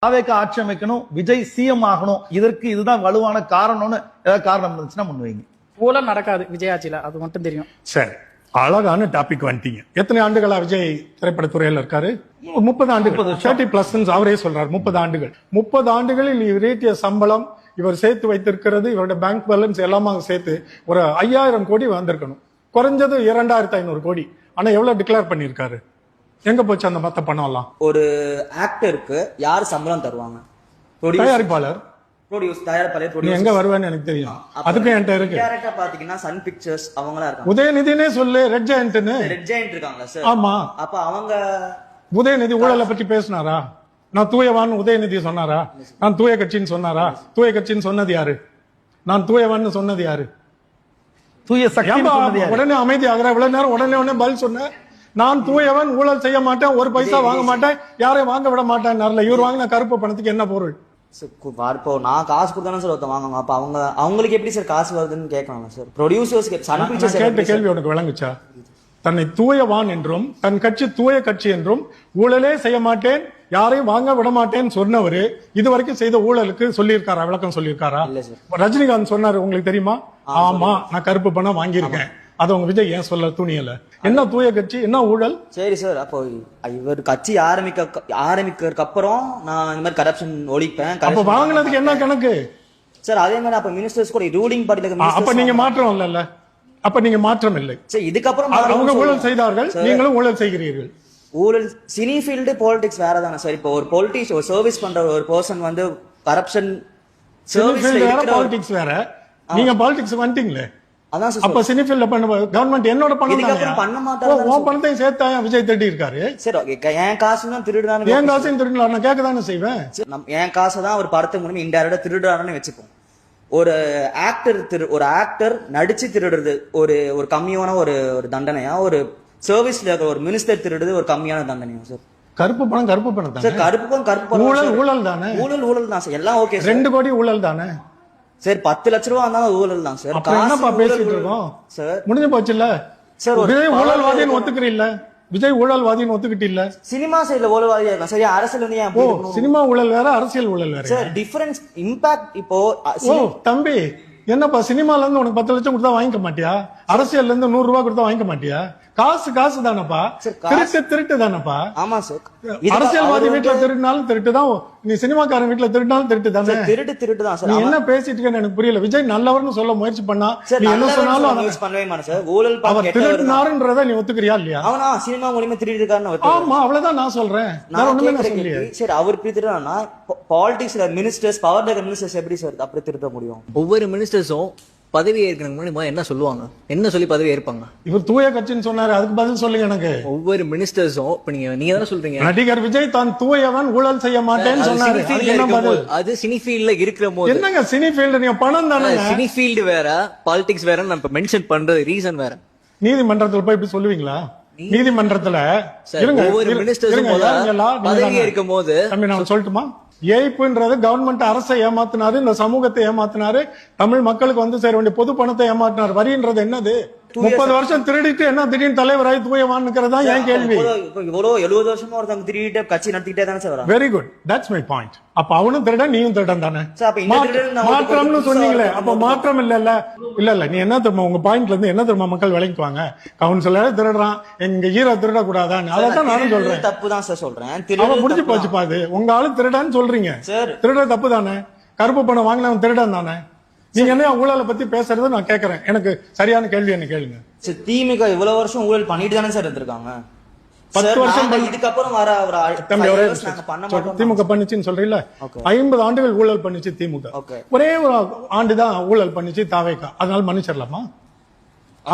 தாவேக்கா ஆட்சி அமைக்கணும், விஜய் சிஎம் ஆகணும், இதற்கு இதுதான் வலுவான காரணம்னு ஏதாவது காரணம் இருந்துச்சுன்னா முன்வைங்க. ஊழல் நடக்காது விஜய் ஆட்சியில, அது மட்டும் தெரியும். சரி, அழகான டாபிக் வந்துட்டீங்க. எத்தனை ஆண்டுகளா விஜய் திரைப்படத்துறையில் இருக்காரு? 30 ஆண்டுகள். 30+ அவரே சொல்றாரு. 30 ஆண்டுகள். 30 ஆண்டுகளில் இவர் ஈட்டிய சம்பளம், இவர் சேர்த்து வைத்திருக்கிறது, இவருடைய பேங்க் பேலன்ஸ் எல்லாமே சேர்த்து ஒரு 5000 கோடி வந்திருக்கணும். குறைஞ்சது 2500 கோடி. ஆனா எவ்வளவு டிக்ளேர் பண்ணிருக்காரு? எங்க போச்சு அந்த மத்த பணம் எல்லாம்? ஒரு ஆக்டருக்கு யார் சம்பளம் தருவாங்க? தயாரிப்பாளர். நீ எங்க வருவேன்னு எனக்கு தெரியும். அதுக்கு என்கிட்ட இருக்கு. டைரக்டா பாத்தீங்கன்னா சன் பிக்சர்ஸ் அவங்களா இருக்காங்க. உதயநிதினே சொல்லு, ரெட் ஜெயண்ட்னு. ரெட் ஜெயண்ட் இருக்காங்களா சார்? ஆமா. அப்ப அவங்க உதயநிதி ஊழலை பத்தி பேசினாரா? நான் தூயவான் உதயநிதி சொன்னாரா? நான் தூய கட்சின்னு சொன்னாரா? தூய கட்சின்னு சொன்னது யாரு? நான் தூயவான்னு சொன்னது யாரு? தூய சக்தி. உடனே அமைதி ஆகிற இவ்வளவு நேரம் உடனே பதில் சொன்ன. நான் தூயவன், ஊழல் செய்ய மாட்டேன், ஒரு பைசா வாங்க மாட்டேன், யாரையும் வாங்க விட மாட்டேன். இவர் வாங்கின கருப்பு பணத்துக்கு என்ன பொருள்? இப்போ நான் காசு கொடுத்தானே சார் ஒருத்தன் வாங்குவாங்க. அப்ப அவங்களுக்கு எப்படி சார் காசு வருதுன்னு கேட்கலாம் சார். ப்ரொடியூசர்ஸ் கேட்ட கேள்வி உனக்கு விளங்குச்சா? தன்னை தூயவான் என்றும் தன் கட்சி தூய கட்சி என்றும் ஊழலே செய்ய மாட்டேன், யாரையும் வாங்க விட மாட்டேன்னு சொன்னவரு இதுவரைக்கும் செய்த ஊழலுக்கு சொல்லியிருக்காரா? விளக்கம் சொல்லியிருக்காரா? ரஜினிகாந்த் சொன்னாரு, உங்களுக்கு தெரியுமா? ஆமா, நான் கருப்பு பணம் வாங்கியிருக்கேன். அது உங்க விஜய் ஏன் சொல்ல துணியல? என்ன தூய கட்சி, என்ன ஊழல்? சரி சார், அப்போ இவர் கட்சி ஆரம்பிக்கிறதுக்கு அப்புறம் நான் இந்த மாதிரி கரப்ஷன் ஒழிப்பேன். அப்ப வாங்கினதுக்கு என்ன கணக்கு சார்? அதே மாதிரி அப்ப மினிஸ்டர்ஸ் கூட ரூலிங் பார்ட்டில அப்ப நீங்க மாற்றம் இல்ல. அப்ப நீங்க மாற்றம் இல்லை. சரி, இதுக்கப்புறம் அவங்க ஊழல் செய்தார்கள், நீங்களும் ஊழல் செய்கிறீர்கள். ஊழல் சினி ஃபீல்டு பாலிடிக்ஸ் வேற தானே சார். இப்போ ஒரு பொலிட்டிக்ஸ் ஒரு சர்வீஸ் பண்ற ஒரு பர்சன் வந்து கரப்ஷன் பாலிடிக்ஸ் வேற. நீங்க பாலிடிக்ஸ் வந்துட்டீங்களே, அதான் சார். அப்ப சினி ஃபீல்ட்ல பண்ண கவர்மெண்ட் என்னோட பணம் பண்ண மாட்டாங்க. உன் பணத்தையும் சேர்த்தா விஜய் திருடி இருக்காரு. சரி, என் காசு தான் திருடுறாரு. என் காசையும் திருடலாம், நான் கேட்க தானே செய்வேன். என் காசை தான் ஒரு படத்துக்கு மூலமா இன்டைரக்டா திருடுறாருன்னு வச்சுப்போம். ஒரு ஆக்டர் நடிச்சு திருடுறது ஒரு கம்மியான ஒரு தண்டனையா? ஒரு சர்வீஸ்ல இருக்கிற ஒரு மினிஸ்டர் திருடுறது ஒரு கம்மியான தண்டனையா சார்? கருப்பு பணம் கருப்பு பணம் சார். கருப்பு பணம் ஊழல் தானே. ஊழல் தான் சார். எல்லாம் ஓகே. 2 கோடி ஊழல் தானே சார். 10 லட்ச ரூபா இருந்தாலும் ஊழல் தான் சார். என்னப்பா பேசிட்டு இருக்கோம் சார்? முடிஞ்சு போச்சுல்ல சார். விஜய் ஊழல்வாதின்னு ஒத்துக்கிறீல்ல? விஜய் ஊழல்வாதின்னு ஒத்துக்கிட்டு இல்ல? சினிமா சைடுல ஊழல்வாதியா இருக்கான். சரி, அரசியல் வந்து ஏன் சினிமா ஊழல் வேற, அரசியல் ஊழல் வேற சார். Difference impact. இப்போ தம்பி, என்னப்பா சினிமால இருந்து உனக்கு 10 லட்சம் கொடுத்தா வாங்கிக்க மாட்டியா? அரசியல்ல இருந்து 100 ரூபாய் கொடுத்தா வாங்கிக்க மாட்டியா? காசு தானப்பா. திருட்டு தானப்பா. ஆமா சார். அரசியல்வாதி வீட்டுல திருடினாலும் திருட்டு தான், நீ சினிமாக்காரன் வீட்டுல திருடினாலும் திருட்டு தானே. திருட்டு தான் சார். நீ என்ன பேசிட்டு இருக்கேன்னு எனக்கு புரியல. விஜய் நல்லவர்னு சொல்ல முயற்சி பண்ணா, நீ என்ன சொன்னாலும் பண்ணவே மாட்டேன் சார். ஊழல் அவர் திருடினாருன்றத நீ ஒத்துக்கிறியா இல்லையா? அவனா சினிமா மூலியமா திருடி இருக்காருன்னு. ஆமா, அவ்வளவுதான் நான் சொல்றேன். சரி, அவர் இப்படி திருடானா பாலிடிக்ஸ்ல மினிஸ்டர்ஸ், பவர்ல இருக்கிற மினிஸ்டர்ஸ் எப்படி சார் அப்படி திருட முடியும்? ஒவ்வொரு மினிஸ்டர்ஸும் பதவி ஏற்கிறதுக்கு முன்னாடி என்ன சொல்லுவாங்க? என்ன சொல்லி பதவி ஏற்பாங்க? இவர் தூய கட்சின்னு சொன்னாரு, அதுக்கு பதில் சொல்லுங்க எனக்கு. ஒவ்வொரு மினிஸ்டர்ஸும் இப்ப நீங்க தானே சொல்றீங்க, நடிகர் விஜய் தான் தூயவன், ஊழல் செய்ய மாட்டேன்னு சொன்னாரு. அது சினி ஃபீல்ட்ல இருக்கிற போது என்னங்க சினி ஃபீல்டு? நீங்க பணம் தானே. சினி ஃபீல்டு வேற, பாலிடிக்ஸ் வேற. நம்ம மென்ஷன் பண்றது ரீசன் வேற. நீதிமன்றத்துல போய் இப்படி சொல்லுவீங்களா? நீதிமன்றத்துல ஒவ்வொரு மினிஸ்டர்ஸும் பதவி ஏற்கும் போது நான் சொல்லட்டுமா? ஏய்ப்புன்றது கவர்மெண்ட் அரசை ஏமாத்தினாரு, இந்த சமூகத்தை ஏமாத்தினாரு, தமிழ் மக்களுக்கு வந்து சேர வேண்டிய பொது பணத்தை ஏமாத்தினார். வரின்றது என்னது? 30 வருஷம் திருடிட்டு என்ன திடீர்னு தலைவராய் தூயவான்னுக்கிறதா என் கேள்வி. இவ்வளவு 70 வருஷமா ஒருத்தங்க திருடிட்டு கட்சி நடத்திட்டே தானே sir. Very good, that's my point. அப்ப அவனும் திருடன், நீயும் திருடன் தானே. மாற்றம்னு சொன்னீங்களே, அப்ப மாற்றம் இல்ல. நீ என்ன தெரியுமா உங்க பாயிண்ட்ல இருந்து என்ன தெரியுமா மக்கள் விளங்கிக்குவாங்க? கவுன்சிலர் திருடுறான், எங்க ஹீரோ திருட கூடாதான்னு. அதான் நானும் சொல்றேன். தப்பு தான் சார் சொல்றேன். அவன் முடிஞ்சு போச்சு பாது. உங்க ஆளு திருடான்னு சொல்றீங்க. திருட தப்பு தானே. கருப்பு பணம் வாங்கினவன் திருடன் தானே. நீங்க என்ன ஊழலை பத்தி பேசுறது நான் கேக்குறேன். எனக்கு சரியான கேள்வி என்ன கேளுங்க. திமுக இவ்வளவு வருஷம் ஊழல் பண்ணிட்டு தானே சார் இருந்திருக்காங்க. 10 வருஷம் இதுக்கப்புறம் வர திமுக பண்ணிச்சுன்னு சொல்றீங்களா? 50 ஆண்டுகள் ஊழல் பண்ணிச்சு திமுக. ஒரே ஒரு ஆண்டுதான் ஊழல் பண்ணிச்சு தாவேக்கா. அதனால மன்னிச்சிடலாமா?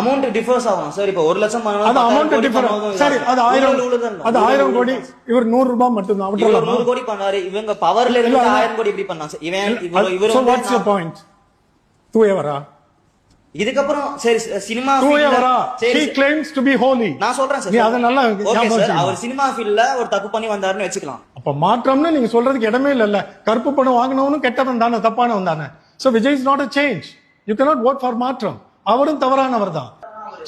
அமௌண்ட் டிஃபர்ஸ் ஆகும் சார். இப்போ 1 லட்சம் அது அமௌண்ட் டிஃபர். சரி, அது 1000 கோடி. இவர் 100 ரூபாய் மட்டும் தான். 100 கோடி பண்ணாரு. இவங்க பவர்ல இருந்து 1000 கோடி எப்படி பண்ணாங்க சார்? இவன் வாட்ஸ் யுவர் பாயிண்ட்? தூயவரா? இதுக்கப்புறம் சரி cinema தூயவரா? he claims to be holy. நான் சொல்றேன் சார். நீ அத நல்லா அவர் சினிமா ஃபீல்ட்ல ஒரு தப்பு பண்ணி வந்தாருன்னு வெச்சுக்கலாம். அப்ப மாற்றம்னு நீங்க சொல்றதுக்கு இடமே இல்ல. கருப்பு பணம் வாங்குனவனும் கெட்டவன் தானே, தப்பானவன் தானே. so Vijay is not a change. you cannot vote for மாற்றம். அவரும் தவறானவர் தான்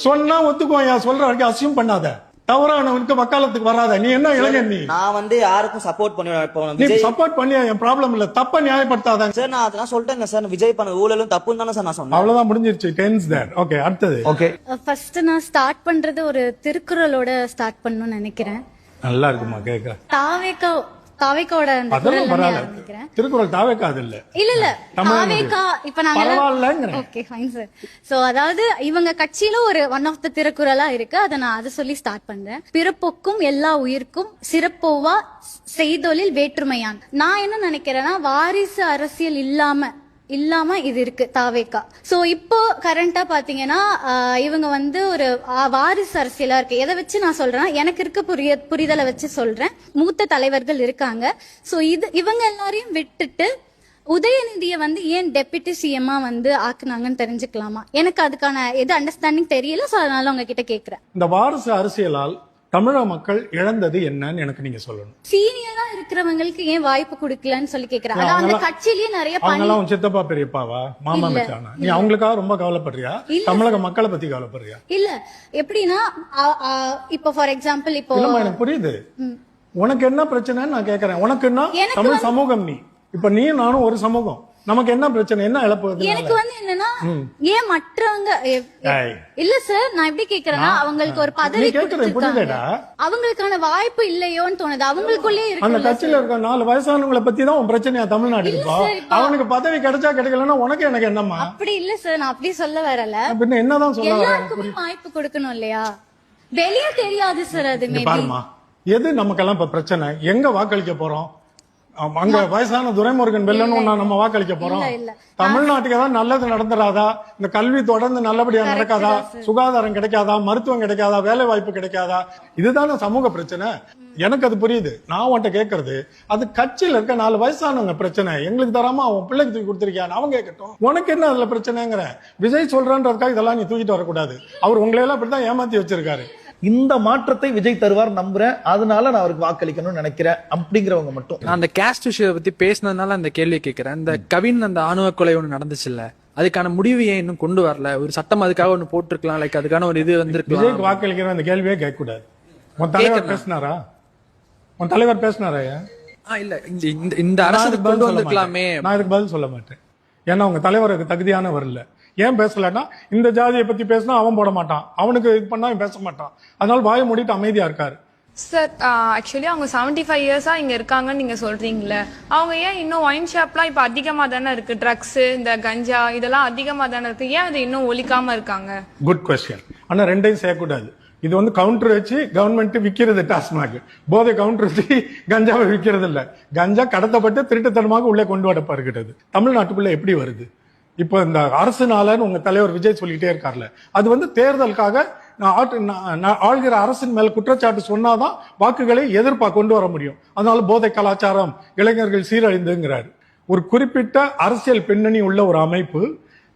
சொன்னா ஒத்துக்குவாயா? சொல்ற வரைக்கும் அசியூம் பண்ணாத. தவறானவனுக்கு வக்காலத்துக்கு வராத. நீ என்ன இளைஞன்? நான் வந்து யாருக்கும் சப்போர்ட் பண்ணுவேன். இப்போ நீ விஜய் சப்போர்ட் பண்ணியா என் ப்ராப்ளம் இல்ல, தப்ப நியாயப்படுத்தாத சார். நான் அதெல்லாம் சொல்லிட்டேங்க சார், விஜய் பண்ண ஊழலும் தப்புன்னு தானே சார் நான் சொன்னேன். அவ்வளவுதான், முடிஞ்சிருச்சு. டென்ஸ் தேர். ஓகே, அடுத்தது. ஓகே, ஃபர்ஸ்ட் நான் ஸ்டார்ட் பண்றது ஒரு திருக்குறளோட ஸ்டார்ட் பண்ணணும்னு நினைக்கிறேன். நல்லா இருக்குமா கேட்க? தாவேக்காவோட அந்த அதெல்லாம் குரல் பரவாயில்ல. நினைக்கிறேன். திருக்குறள் தாவேக்கா அது இல்ல. இல்ல தாவேக்கா இப்ப நாங்க பரவாயில்லங்கறேன். Okay fine sir. சோ அதாவது இவங்க கட்சியில ஒரு ஒன் ஆஃப் த திருக்குறளா இருக்கு. அதை சொல்லி ஸ்டார்ட் பண்றேன். பிறப்பொக்கும் எல்லா உயிர்க்கும் சிறப்போவா செய்தொழில் வேற்றுமையான். நான் என்ன நினைக்கிறேன்னா, வாரிசு அரசியல் இல்லாம இது இருக்கு தாவேக்கா. சோ இப்போ கரண்டா பாத்தீங்கன்னா இவங்க வந்து ஒரு வாரிசு அரசியலா இருக்கு. எதை வச்சு நான் சொல்றேன்னா, எனக்கு இருக்க புரிதலை வச்சு சொல்றேன். மூத்த தலைவர்கள் இருக்காங்க. சோ இவங்க எல்லாரையும் விட்டுட்டு உதயநிதியை வந்து ஏன் டெப்யூட்டி சிஎம்மா வந்து ஆக்குனாங்கன்னு தெரிஞ்சுக்கலாமா? எனக்கு அதுக்கான அண்டர்ஸ்டாண்டிங் தெரியல. சோ அதனால உங்ககிட்ட கேக்குறேன். இந்த வாரிசு அரசியலால் தமிழக மக்கள் இழந்தது என்னன்னு எனக்கு நீங்க சொல்லணும். சீனியரா இருக்கிறவங்களுக்கு ஏன் வாய்ப்பு கொடுக்கலன்னு சொல்லி கேக்குறேன். அதான் அந்த கட்சியிலேயே நிறைய அவங்கெல்லாம் உன் சித்தப்பா பெரியப்பாவா, மாமா மச்சானா? நீ அவங்களுக்காக ரொம்ப கவலைப்படுறியா? தமிழக மக்களை பத்தி கவலைப்படுறியா? இல்ல எப்படின்னா, இப்போ ஃபார் எக்ஸாம்பிள் இப்போ இல்லம்மா, எனக்கு புரியுது. உனக்கு என்ன பிரச்சனைன்னு நான் கேக்குறேன். உனக்கு என்ன தமிழ் சமூகம்? நீ இப்ப நீ நானும் ஒரு சமூகம். நமக்கு என்ன பிரச்சனை? என்ன இழப்பு? எனக்கு வந்து என்னன்னா, ஏன் மற்றவங்க இல்ல சார், நான் எப்படி கேக்குறேன்னா, அவங்களுக்கு ஒரு பதவி புரியுதா? அவங்களுக்கான வாய்ப்பு இல்லையோன்னு தோணுது. அவங்களுக்குள்ளே இருக்கு. அந்த கட்சியில இருக்க 4 வயசானவங்களை பத்தி தான் உன் பிரச்சனையா தமிழ்நாடு இருக்கா? அவனுக்கு பதவி கிடைச்சா கிடைக்கலன்னா உனக்கு எனக்கு என்னம்மா? அப்படி இல்ல சார், நான் அப்படி சொல்ல வரல. பின்ன என்னதான் சொல்ல வரேன்? எல்லாருக்குமே வாய்ப்பு கொடுக்கணும் இல்லையா? வெளியே தெரியாது சார். அது பாருமா, எது நமக்கெல்லாம் இப்ப பிரச்சனை? எங்க வாக்களிக்க போறோம்? அங்க வயசான துரைமுருகன் வெல்லணும் நம்ம வாக்களிக்க போறோம்? தமிழ்நாட்டுக்கு ஏதாவது நல்லது நடந்துடாதா? இந்த கல்வி தொடர்ந்து நல்லபடியா நடக்காதா? சுகாதாரம் கிடைக்காதா? மருத்துவம் கிடைக்காதா? வேலை வாய்ப்பு கிடைக்காதா? இதுதானே சமூக பிரச்சனை. எனக்கு அது புரியுது. நான் உன்கிட்ட கேட்கறது, அது கட்சியில இருக்க 4 வயசானவங்க பிரச்சனை. எங்களுக்கு தராம அவன் பிள்ளைக்கு தூக்கி கொடுத்திருக்கியான்னு அவங்க கேட்கட்டும். உனக்கு என்ன அதுல பிரச்சனைங்கிற? விஜய் சொல்றான்றதுக்காக இதெல்லாம் நீ தூக்கிட்டு வரக்கூடாது. அவர் உங்களையெல்லாம் அப்படித்தான் ஏமாத்தி வச்சிருக்காரு. இந்த மாற்றத்தை விஜய் தருவார் நம்புறேன். அதனால நான் அவருக்கு வாக்களிக்கணும்னு நினைக்கிறேன் அப்படிங்கிறவங்க மட்டும். நான் அந்த கேஸ்ட் விஷயத்தை பத்தி பேசினதுனால அந்த கேள்வி கேட்கிறேன். இந்த கவின் அந்த ஆணவ கொலை ஒண்ணு நடந்துச்சு இல்ல, அதுக்கான முடிவு ஏன் இன்னும் கொண்டு வரல? ஒரு சட்டம் அதுக்காக ஒண்ணு போட்டிருக்கலாம். லைக் அதுக்கான ஒரு இது வந்திருக்கு. விஜய்க்கு வாக்களிக்கிற அந்த கேள்வியே கேட்க கூடாது. உன் தலைவர் பேசினாரா? உன் தலைவர் பேசினாரா? இல்ல, இந்த அரசு கொண்டு வந்திருக்கலாமே. நான் இதுக்கு பதில் சொல்ல மாட்டேன். ஏன்னா உங்க தலைவருக்கு தகுதியானவர் இல்ல. ஏன் பேசலன்னா, இந்த ஜாதியை பத்தி பேசினா அவன் போட மாட்டான், அவனுக்கு இது பண்ணா பேச மாட்டான். அதனால வாயை மூடிட்டு அமைதியா இருக்காரு. சார், ஆக்சுவலி அவங்க 75 இயர்ஸா இங்க இருக்காங்கன்னு நீங்க சொல்றீங்களே, அவங்க ஏன் இன்னும் ஒயின் ஷாப்லாம் இப்ப அதிகமா தானே இருக்கு? ட்ரக்ஸ், இந்த கஞ்சா இதெல்லாம் அதிகமா தானே இருக்கு. ஏன் அது இன்னும் ஒழிக்காம இருக்காங்க? Good question. ஆனா ரெண்டையும் செய்யக்கூடாது. இது வந்து கவுண்டர் வச்சு கவர்மெண்ட் விக்கிறது. டாஸ்மாக் போதை கவுண்டர் வச்சு கஞ்சாவை விக்கிறது இல்ல. கஞ்சா கடத்தப்பட்டு திருட்டுத்தனமாக உள்ளே கொண்டு வரப்படுகிறது. தமிழ்நாட்டுக்குள்ள எப்படி வருது? இப்போ இந்த அரசுனாலன்னு உங்க தலைவர் விஜய் சொல்லிட்டே இருக்காருல்ல, அது வந்து தேர்தலுக்காக ஆள்கிற அரசின் மேல குற்றச்சாட்டு சொன்னாதான் வாக்குகளை எதிர்ப்பார்க்க கொண்டு வர முடியும். அதனால போதை கலாச்சாரம், இளைஞர்கள் சீரழிந்துங்கிறாரு. ஒரு குறிப்பிட்ட அரசியல் பின்னணி உள்ள ஒரு அமைப்பு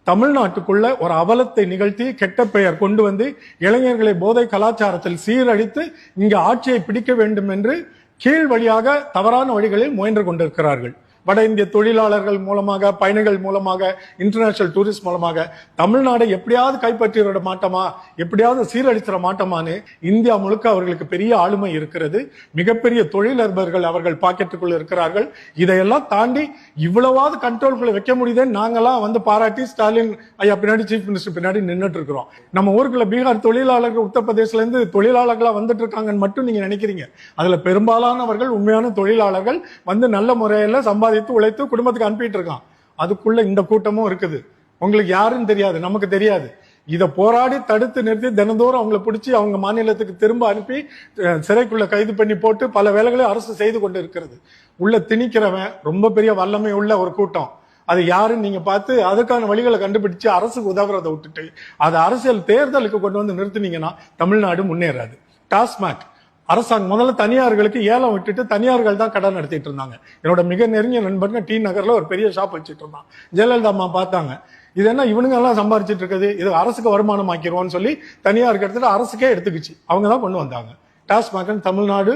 தமிழ்நாட்டுக்குள்ள ஒரு அவலத்தை நிகழ்த்தி கெட்ட பெயர் கொண்டு வந்து இளைஞர்களை போதை கலாச்சாரத்தில் சீரழித்து இங்க ஆட்சியை பிடிக்க வேண்டும் என்று கீழ் வழியாக தவறான வழிகளில் முயன்று கொண்டிருக்கிறார்கள். வட இந்திய தொழிலாளர்கள் மூலமாக, பயணிகள் மூலமாக, இன்டர்நேஷனல் டூரிஸ்ட் மூலமாக தமிழ்நாடை எப்படியாவது கைப்பற்றிட மாட்டோமா, எப்படியாவது சீரழிச்சிட மாட்டோமான்னு இந்தியா முழுக்க அவர்களுக்கு பெரிய ஆளுமை இருக்கிறது. மிகப்பெரிய தொழிலதிபர்கள் அவர்கள் பாக்கெட்டுக்குள்ள இருக்கிறார்கள். இதையெல்லாம் தாண்டி இவ்வளவாவது கண்ட்ரோல்குள்ள வைக்க முடியுதுன்னு நாங்கெல்லாம் வந்து பாராட்டி ஸ்டாலின் ஐயா பின்னாடி, சீஃப் மினிஸ்டர் பின்னாடி நின்றுட்டு இருக்கிறோம். நம்ம ஊருக்குள்ள பீகார் தொழிலாளர்கள், உத்தரப்பிரதேசல இருந்து தொழிலாளர்களா வந்துட்டு இருக்காங்கன்னு மட்டும் நீங்க நினைக்கிறீங்க. அதுல பெரும்பாலானவர்கள் உண்மையான தொழிலாளர்கள் வந்து நல்ல முறையில சம்பாதித்து உழைத்து குடும்பத்துக்கு அனுப்பிட்டு இருக்கான். அதுக்குள்ள இந்த கூட்டமும் இருக்குது. உங்களுக்கு யாருன்னு தெரியாது, நமக்கு தெரியாது. இதை போராடி தடுத்து நிறுத்தி தினந்தோறும் அவங்களை பிடிச்சி அவங்க மாநிலத்துக்கு திரும்ப அனுப்பி சிறைக்குள்ள கைது பண்ணி போட்டு பல வேலைகளை அரசு செய்து கொண்டு இருக்கிறது. உள்ள திணிக்கிறவன் ரொம்ப பெரிய வல்லமை உள்ள ஒரு கூட்டம். அது யாருன்னு நீங்க பார்த்து அதுக்கான வழிகளை கண்டுபிடிச்சு அரசுக்கு உதவுறதை விட்டுட்டு அதை அரசியல் தேர்தலுக்கு கொண்டு வந்து நிறுத்தினீங்கன்னா தமிழ்நாடு முன்னேறாது. டாஸ்மாக் அரசாங்கம் முதல்ல தனியார்களுக்கு ஏலம் விட்டுட்டு தனியார்கள் தான் கடன் நடத்திட்டு இருந்தாங்க. என்னோட மிக நெருங்கிய நண்பர்கள் டி நகர்ல ஒரு பெரிய ஷாப் வச்சுட்டு இருந்தான். ஜெயலலிதா அம்மா பார்த்தாங்க, இது என்ன இவனுங்க எல்லாம் சம்பாரிச்சிட்டு இருக்குது, இது அரசுக்கு வருமானம் ஆக்கிடுவோம்னு சொல்லி தனியாருக்கு எடுத்துட்டு அரசுக்கே எடுத்துக்கிச்சு. அவங்க தான் கொண்டு வந்தாங்க டாஸ்மாக். தமிழ்நாடு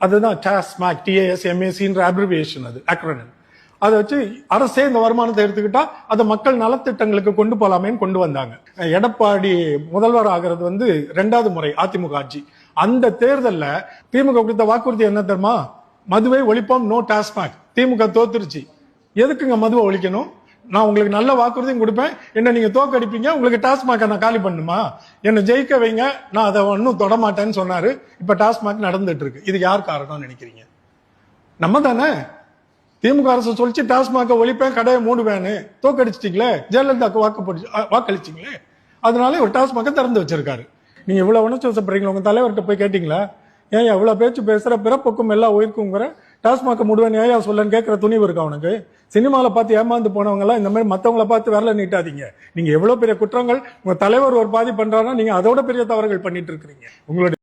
அதுதான் டாஸ்மாக், TASMACன்ற அப்ரிவியேஷன், அது அக்ரோனிம். அதை வச்சு அரசே இந்த வருமானத்தை எடுத்துக்கிட்டா அதை மக்கள் நலத்திட்டங்களுக்கு கொண்டு போலாமேன்னு கொண்டு வந்தாங்க. எடப்பாடி முதல்வர் ஆகிறது வந்து 2வது முறை அதிமுக ஆட்சி. அந்த தேர்தல்ல திமுக கொடுத்த வாக்குறுதி என்ன தெரியுமா? மதுவை ஒழிப்போம், நோ டாஸ்மாக். திமுக தோத்துருச்சு. எதுக்குங்க மதுவை ஒழிக்கணும்? நான் உங்களுக்கு நல்ல வாக்குறுதியும் கொடுப்பேன், என்ன நீங்க தோக்கடிப்பீங்க, உங்களுக்கு டாஸ்மாக் நான் காலி பண்ணுமா? என்ன ஜெயிக்க வைங்க, நான் அதை ஒன்னும் தொடமாட்டேன்னு சொன்னாரு. இப்ப டாஸ்மாக் நடந்துட்டு இருக்கு. இது யார் காரணம்னு நினைக்கிறீங்க? நம்ம தானே. திமுக அரசு சொல்லிச்சு டாஸ்மாக ஒழிப்பேன், கடையை மூடுவேன்னு. தோக்கடிச்சிட்டீங்களே, ஜெயலலிதாக்கு வாக்களிச்சிங்களே. அதனால ஒரு டாஸ்மாக திறந்து வச்சிருக்காரு. நீங்க இவ்வளவு உணர்ச்சி வசப்படுறீங்களா? உங்க தலைவர்கிட்ட போய் கேட்டீங்களா? ஏன் எவ்வளவு பேச்சு பேசுற, பிறப்புக்கும் எல்லாம் உயிருக்குங்கிற, டாஸ்மாக மூடுவேன் ஏன் சொல்லன்னு கேட்கிற துணிவு இருக்கா உனக்கு? சினிமால பார்த்து ஏமாந்து போனவங்க எல்லாம் இந்த மாதிரி மத்தவங்களை பார்த்து வரல நீட்டாதீங்க. நீங்க எவ்வளவு பெரிய குற்றங்கள் உங்க தலைவர் ஒரு பாதி பண்றாருன்னா நீங்க அதோட பெரிய தவறுகள் பண்ணிட்டு இருக்கீங்க. உங்களுடைய